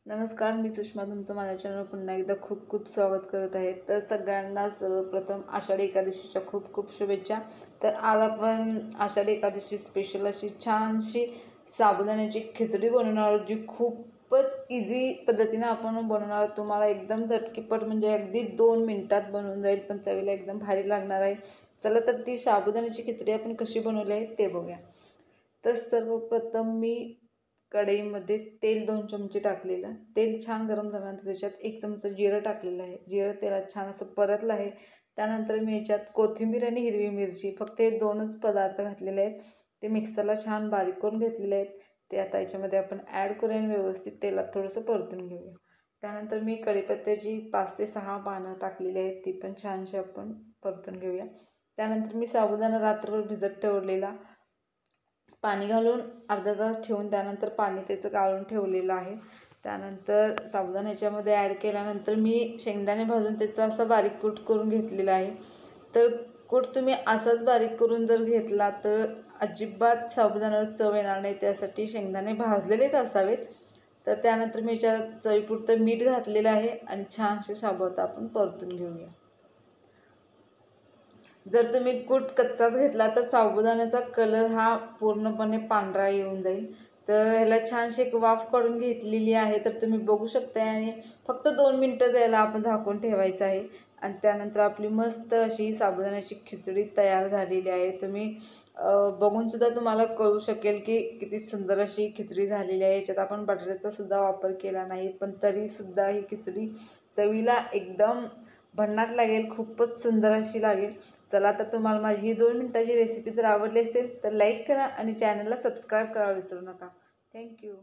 नमस्कार, मी सुषमा तुमचं माझ्या चॅनलवर पुन्हा एकदा खूप खूप स्वागत करत आहे। तर सगळ्यांना सर्वप्रथम आषाढी एकादशीच्या खूप खूप शुभेच्छा। तर आज आपण आषाढी एकादशी स्पेशल अशी छानशी साबुदाण्याची खिचडी बनवणार आहोत, जी खूपच इझी पद्धतीने आपण बनवणार आहोत। तुम्हाला एकदम झटकीपट म्हणजे अगदी 2 मिनिटात बनवून जाईल, पण चवीला एकदम भारी लागणार आहे। चला तर ती साबुदाण्याची खिचडी आपण कशी बनवली आहे ते बघूया। तर सर्वप्रथम मी कढईमध्ये तेल 2 चमचे टाकलेलं। तेल छान गरम झाल्यानंतर त्याच्यात 1 चमचा जिरं टाकलेलं आहे। जिरं तेलात छान असं परतलं आहे। त्यानंतर मी याच्यात कोथिंबीर आणि हिरवी मिरची फक्त हे 2च पदार्थ घातलेले आहेत। ते मिक्सरला छान बारीक करून घेतलेले आहेत। ते आता याच्यामध्ये आपण ॲड करूया आणि व्यवस्थित तेलात थोडंसं परतून घेऊया। त्यानंतर मी कढीपत्त्याची 5 ते 6 पानं टाकलेली आहेत, ती पण छानशी आपण परतून घेऊया। त्यानंतर मी साबुदाणा रात्रभर भिजत ठेवलेला पाणी घालून अर्धा तास ठेवून त्यानंतर पाणी त्याचं गाळून ठेवलेलं आहे। त्यानंतर साबुदाणा याच्यामध्ये ॲड केल्यानंतर मी शेंगदाणे भाजून त्याचा असा बारीक कूट करून घेतलेला आहे। तर कूट तुम्ही असाच बारीक करून जर घेतला तर अजिबात साबुदाण्यावर चव येणार नाही, त्यासाठी शेंगदाणे भाजलेलेच असावेत। तर त्यानंतर मी याच्यात चवीपुरतं मीठ घातलेलं आहे आणि छानसे साबू आता आपण परतून घेऊया। जर तुम्ही कूट कच्चाच घेतला तर साबुदाण्याचा कलर हा पूर्णपणे पांढरा येऊन जाईल। तर ह्याला छानशी एक वाफ काढून घेतलेली आहे, तर तुम्ही बघू शकता आणि फक्त 2 मिनिटं याला आपण झाकून ठेवायचं आहे आणि त्यानंतर आपली मस्त अशी साबुदाण्याची खिचडी तयार झालेली आहे। तुम्ही बघून सुद्धा तुम्हाला कळू शकेल की किती सुंदर अशी खिचडी झालेली आहे। याच्यात आपण बटाट्याचा सुद्धा वापर केला नाही, पण तरीसुद्धा ही खिचडी चवीला एकदम भन्नाट लागेल, खूपच सुंदर अशी लागेल। चला तर तुम्हाला माझी ही 2 मिनिटाची रेसिपी जर आवडली असेल तर लाईक करा आणि चॅनलला सबस्क्राईब करायला विसरू नका। थँक्यू।